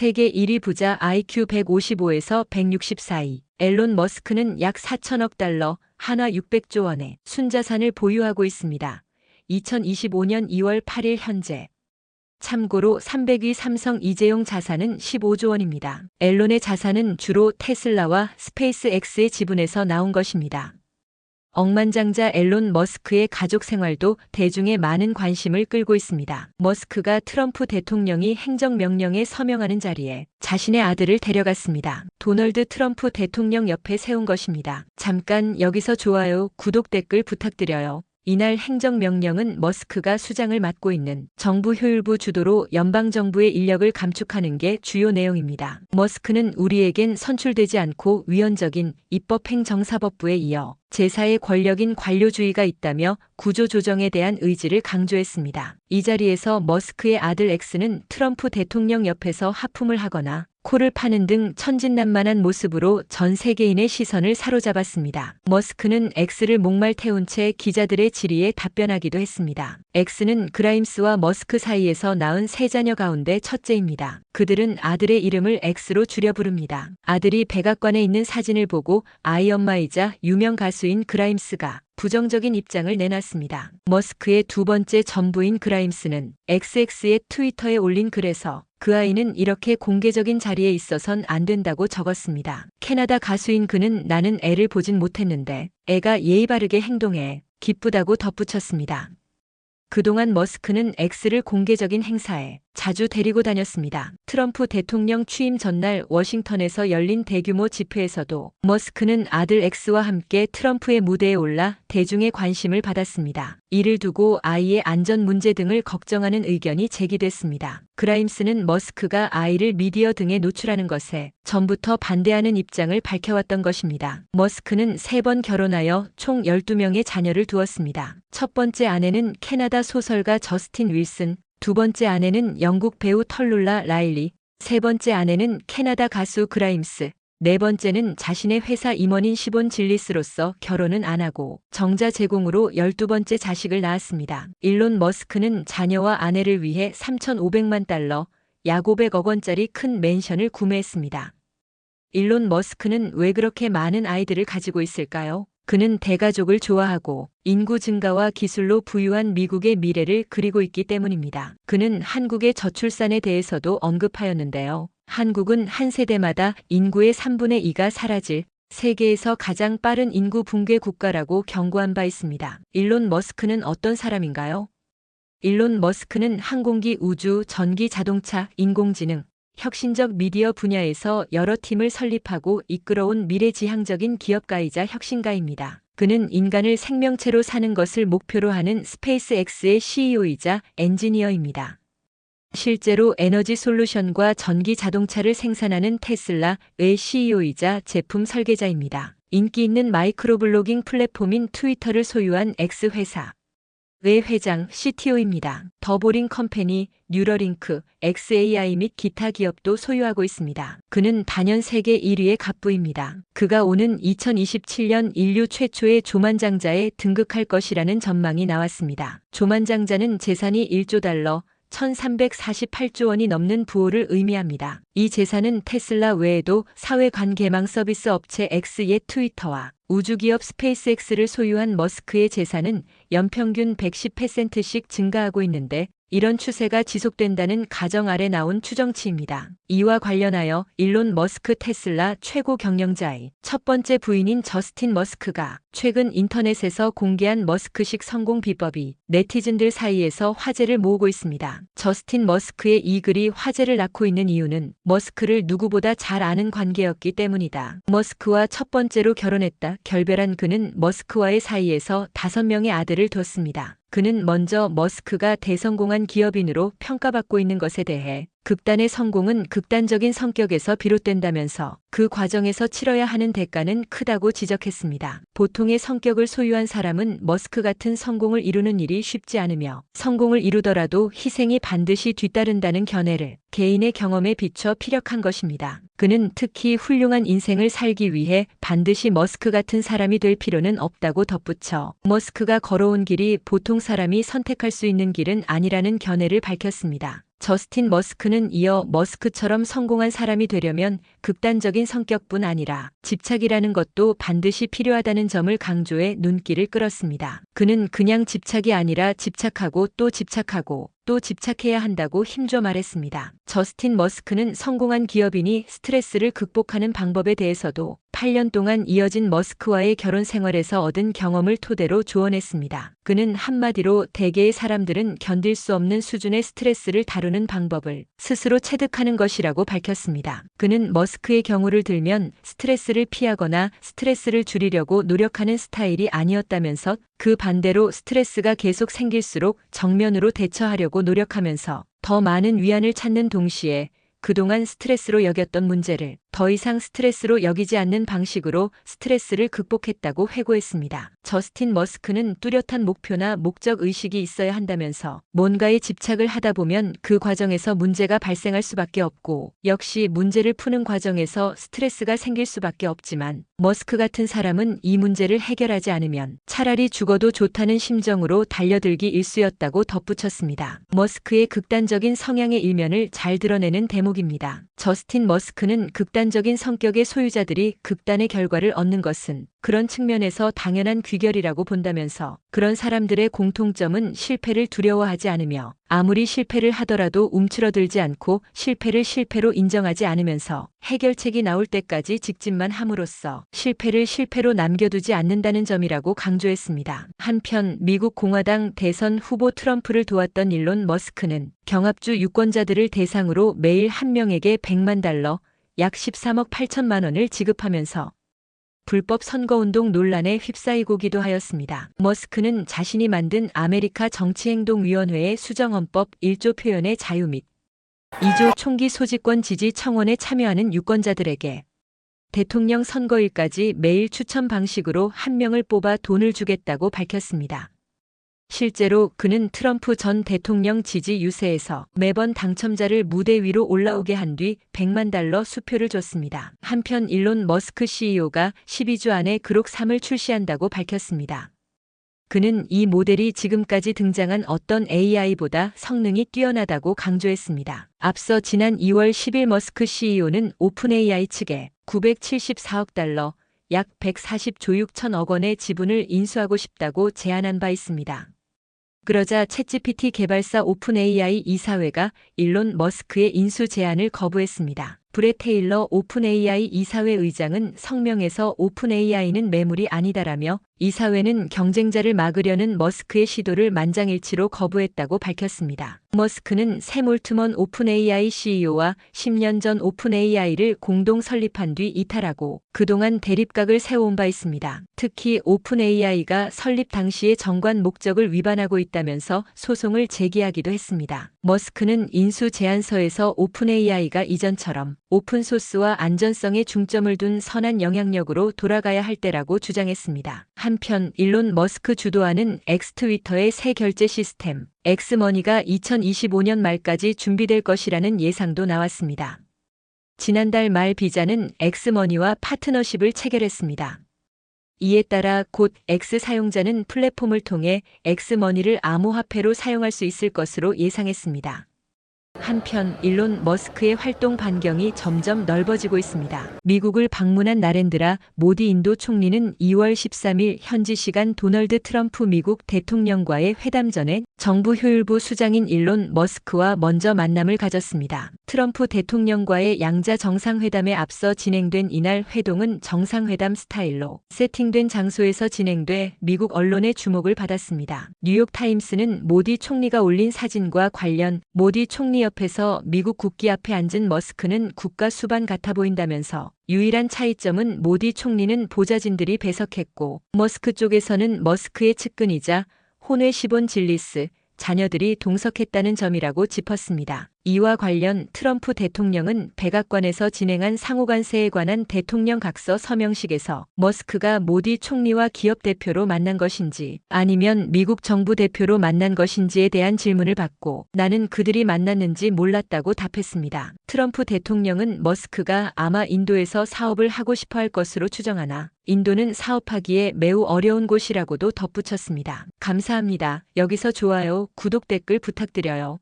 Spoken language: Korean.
세계 1위 부자 IQ 155에서 164위. 앨런 머스크는 약 4천억 달러, 한화 600조 원의 순자산을 보유하고 있습니다. 2025년 2월 8일 현재. 참고로 300위 삼성 이재용 자산은 15조 원입니다. 앨런의 자산은 주로 테슬라와 스페이스X의 지분에서 나온 것입니다. 억만장자 앨런 머스크의 가족 생활도 대중의 많은 관심을 끌고 있습니다. 머스크가 트럼프 대통령이 행정명령에 서명하는 자리에 자신의 아들을 데려갔습니다. 도널드 트럼프 대통령 옆에 세운 것입니다. 잠깐 여기서 좋아요, 구독, 댓글 부탁드려요. 이날 행정명령은 머스크가 수장을 맡고 있는 정부 효율부 주도로 연방정부의 인력을 감축하는 게 주요 내용입니다. 머스크는 우리에겐 선출되지 않고 위헌적인 입법행정사법부에 이어 제4의 권력인 관료주의가 있다며 구조조정에 대한 의지를 강조했습니다. 이 자리에서 머스크의 아들 엑스는 트럼프 대통령 옆에서 하품을 하거나 코를 파는 등 천진난만한 모습으로 전 세계인의 시선을 사로잡았습니다. 머스크는 엑스를 목말 태운 채 기자들의 질의에 답변하기도 했습니다. 엑스는 그라임스와 머스크 사이에서 낳은 세 자녀 가운데 첫째입니다. 그들은 아들의 이름을 엑스로 줄여 부릅니다. 아들이 백악관에 있는 사진을 보고 아이 엄마이자 유명 가수인 그라임스가 부정적인 입장을 내놨습니다. 머스크의 두 번째 전부인 그라임스는 XX의 트위터에 올린 글에서 그 아이는 이렇게 공개적인 자리에 있어선 안 된다고 적었습니다. 캐나다 가수인 그는 나는 애를 보진 못했는데 애가 예의 바르게 행동해 기쁘다고 덧붙였습니다. 그동안 머스크는 엑스를 공개적인 행사에 자주 데리고 다녔습니다. 트럼프 대통령 취임 전날 워싱턴에서 열린 대규모 집회에서도 머스크는 아들 엑스와 함께 트럼프의 무대에 올라 대중의 관심을 받았습니다. 이를 두고 아이의 안전 문제 등을 걱정하는 의견이 제기됐습니다. 그라임스는 머스크가 아이를 미디어 등에 노출하는 것에 전부터 반대하는 입장을 밝혀왔던 것입니다. 머스크는 3번 결혼하여 총 12명의 자녀를 두었습니다. 첫 번째 아내는 캐나다 소설가 저스틴 윌슨, 두 번째 아내는 영국 배우 털룰라 라일리, 세 번째 아내는 캐나다 가수 그라임스, 네 번째는 자신의 회사 임원인 시본 질리스로서 결혼은 안 하고 정자 제공으로 12번째 자식을 낳았습니다. 일론 머스크는 자녀와 아내를 위해 3,500만 달러, 약 500억 원짜리 큰 맨션을 구매했습니다. 일론 머스크는 왜 그렇게 많은 아이들을 가지고 있을까요? 그는 대가족을 좋아하고 인구 증가와 기술로 부유한 미국의 미래를 그리고 있기 때문입니다. 그는 한국의 저출산에 대해서도 언급하였는데요. 한국은 한 세대마다 인구의 3분의 2가 사라질 세계에서 가장 빠른 인구 붕괴 국가라고 경고한 바 있습니다. 일론 머스크는 어떤 사람인가요? 일론 머스크는 항공기, 우주, 전기 자동차, 인공지능, 혁신적 미디어 분야에서 여러 팀을 설립하고 이끌어온 미래지향적인 기업가이자 혁신가입니다. 그는 인간을 생명체로 사는 것을 목표로 하는 스페이스X의 CEO이자 엔지니어입니다. 실제로 에너지 솔루션과 전기 자동차를 생산하는 테슬라의 CEO이자 제품 설계자입니다. 인기 있는 마이크로블로깅 플랫폼인 트위터를 소유한 X회사 의 회장, CTO입니다. 더보링 컴퍼니, 뉴러링크, XAI 및 기타 기업도 소유하고 있습니다. 그는 단연 세계 1위의 갑부입니다. 그가 오는 2027년 인류 최초의 조만장자에 등극할 것이라는 전망이 나왔습니다. 조만장자는 재산이 1조 달러, 1,348조 원이 넘는 부호를 의미합니다. 이 재산은 테슬라 외에도 사회관계망 서비스 업체 X의 트위터와 우주기업 스페이스X를 소유한 머스크의 재산은 연평균 110%씩 증가하고 있는데 이런 추세가 지속된다는 가정 아래 나온 추정치입니다. 이와 관련하여 일론 머스크 테슬라 최고 경영자의 첫 번째 부인인 저스틴 머스크가 최근 인터넷에서 공개한 머스크식 성공 비법이 네티즌들 사이에서 화제를 모으고 있습니다. 저스틴 머스크의 이 글이 화제를 낳고 있는 이유는 머스크를 누구보다 잘 아는 관계였기 때문이다. 머스크와 첫 번째로 결혼했다. 결별한 그는 머스크와의 사이에서 5명의 아들을 뒀습니다. 그는 먼저 머스크가 대성공한 기업인으로 평가받고 있는 것에 대해 극단의 성공은 극단적인 성격에서 비롯된다면서 그 과정에서 치러야 하는 대가는 크다고 지적했습니다. 보통의 성격을 소유한 사람은 머스크 같은 성공을 이루는 일이 쉽지 않으며 성공을 이루더라도 희생이 반드시 뒤따른다는 견해를 개인의 경험에 비춰 피력한 것입니다. 그는 특히 훌륭한 인생을 살기 위해 반드시 머스크 같은 사람이 될 필요는 없다고 덧붙여 머스크가 걸어온 길이 보통 사람이 선택할 수 있는 길은 아니라는 견해를 밝혔습니다. 저스틴 머스크는 이어 머스크처럼 성공한 사람이 되려면 극단적인 성격뿐 아니라 집착이라는 것도 반드시 필요하다는 점을 강조해 눈길을 끌었습니다. 그는 그냥 집착이 아니라 집착하고 또 집착하고 또 집착해야 한다고 힘줘 말했습니다. 저스틴 머스크는 성공한 기업인이 스트레스를 극복하는 방법에 대해서도 8년 동안 이어진 머스크와의 결혼 생활에서 얻은 경험을 토대로 조언했습니다. 그는 한마디로 대개의 사람들은 견딜 수 없는 수준의 스트레스를 다루는 방법을 스스로 체득하는 것이라고 밝혔습니다. 그는 머스크의 경우를 들면 스트레스를 피하거나 스트레스를 줄이려고 노력하는 스타일이 아니었다면서 그 반대로 스트레스가 계속 생길수록 정면으로 대처하려고 노력하면서 더 많은 위안을 찾는 동시에 그동안 스트레스로 여겼던 문제를 더 이상 스트레스로 여기지 않는 방식으로 스트레스를 극복했다고 회고했습니다. 저스틴 머스크는 뚜렷한 목표나 목적 의식이 있어야 한다면서 뭔가에 집착을 하다 보면 그 과정에서 문제가 발생할 수밖에 없고 역시 문제를 푸는 과정에서 스트레스가 생길 수밖에 없지만 머스크 같은 사람은 이 문제를 해결하지 않으면 차라리 죽어도 좋다는 심정으로 달려들기 일쑤였다고 덧붙였습니다. 머스크의 극단적인 성향의 일면을 잘 드러내는 대목입니다. 저스틴 머스크는 극단적인 성격의 소유자들이 극단의 결과를 얻는 것은 그런 측면에서 당연한 귀결이라고 본다면서 그런 사람들의 공통점은 실패를 두려워하지 않으며 아무리 실패를 하더라도 움츠러들지 않고 실패를 실패로 인정하지 않으면서 해결책이 나올 때까지 직진만 함으로써 실패를 실패로 남겨두지 않는다는 점이라고 강조했습니다. 한편 미국 공화당 대선 후보 트럼프를 도왔던 일론 머스크는 경합주 유권자들을 대상으로 매일 한 명에게 100만 달러, 약 13억 8천만 원을 지급하면서 불법 선거운동 논란에 휩싸이고기도 하였습니다. 머스크는 자신이 만든 아메리카 정치행동위원회의 수정헌법 1조 표현의 자유 및 2조 총기 소지권 지지 청원에 참여하는 유권자들에게 대통령 선거일까지 매일 추첨 방식으로 한 명을 뽑아 돈을 주겠다고 밝혔습니다. 실제로 그는 트럼프 전 대통령 지지 유세에서 매번 당첨자를 무대 위로 올라오게 한 뒤 100만 달러 수표를 줬습니다. 한편 일론 머스크 CEO가 12주 안에 그록 3을 출시한다고 밝혔습니다. 그는 이 모델이 지금까지 등장한 어떤 AI보다 성능이 뛰어나다고 강조했습니다. 앞서 지난 2월 10일 머스크 CEO는 오픈 AI 측에 974억 달러, 약 140조 6천억 원의 지분을 인수하고 싶다고 제안한 바 있습니다. 그러자 챗GPT 개발사 오픈 AI 이사회가 일론 머스크의 인수 제안을 거부했습니다. 브렛 테일러 오픈 AI 이사회 의장은 성명에서 오픈 AI는 매물이 아니다라며 이사회는 경쟁자를 막으려는 머스크의 시도를 만장일치로 거부했다고 밝혔습니다. 머스크는 샘 올트먼 오픈 AI CEO와 10년 전 오픈 AI를 공동 설립한 뒤 이탈하고 그동안 대립각을 세워온 바 있습니다. 특히 오픈 AI가 설립 당시의 정관 목적을 위반하고 있다면서 소송을 제기하기도 했습니다. 머스크는 인수 제안서에서 오픈 AI가 이전처럼 오픈소스와 안전성에 중점을 둔 선한 영향력으로 돌아가야 할 때라고 주장했습니다. 한편 일론 머스크 주도하는 엑스 트위터의 새 결제 시스템 엑스머니가 2025년 말까지 준비될 것이라는 예상도 나왔습니다. 지난달 말 비자는 엑스머니와 파트너십을 체결했습니다. 이에 따라 곧 X 사용자는 플랫폼을 통해 엑스머니를 암호화폐로 사용할 수 있을 것으로 예상했습니다. 한편 일론 머스크의 활동 반경이 점점 넓어지고 있습니다. 미국을 방문한 나렌드라 모디 인도 총리는 2월 13일 현지 시간 도널드 트럼프 미국 대통령과의 회담 전에 정부 효율부 수장인 일론 머스크와 먼저 만남을 가졌습니다. 트럼프 대통령과의 양자 정상회담에 앞서 진행된 이날 회동은 정상회담 스타일로 세팅된 장소에서 진행돼 미국 언론의 주목을 받았습니다. 뉴욕타임스는 모디 총리가 올린 사진과 관련 모디 총리 옆에서 미국 국기 앞에 앉은 머스크는 국가 수반 같아 보인다면서 유일한 차이점은 모디 총리는 보좌진들이 배석했고 머스크 쪽에서는 머스크의 측근이자 혼외 시본 질리스 자녀들이 동석했다는 점이라고 짚었습니다. 이와 관련 트럼프 대통령은 백악관에서 진행한 상호관세에 관한 대통령 각서 서명식에서 머스크가 모디 총리와 기업 대표로 만난 것인지 아니면 미국 정부 대표로 만난 것인지에 대한 질문을 받고 나는 그들이 만났는지 몰랐다고 답했습니다. 트럼프 대통령은 머스크가 아마 인도에서 사업을 하고 싶어 할 것으로 추정하나 인도는 사업하기에 매우 어려운 곳이라고도 덧붙였습니다. 감사합니다. 여기서 좋아요, 구독, 댓글 부탁드려요.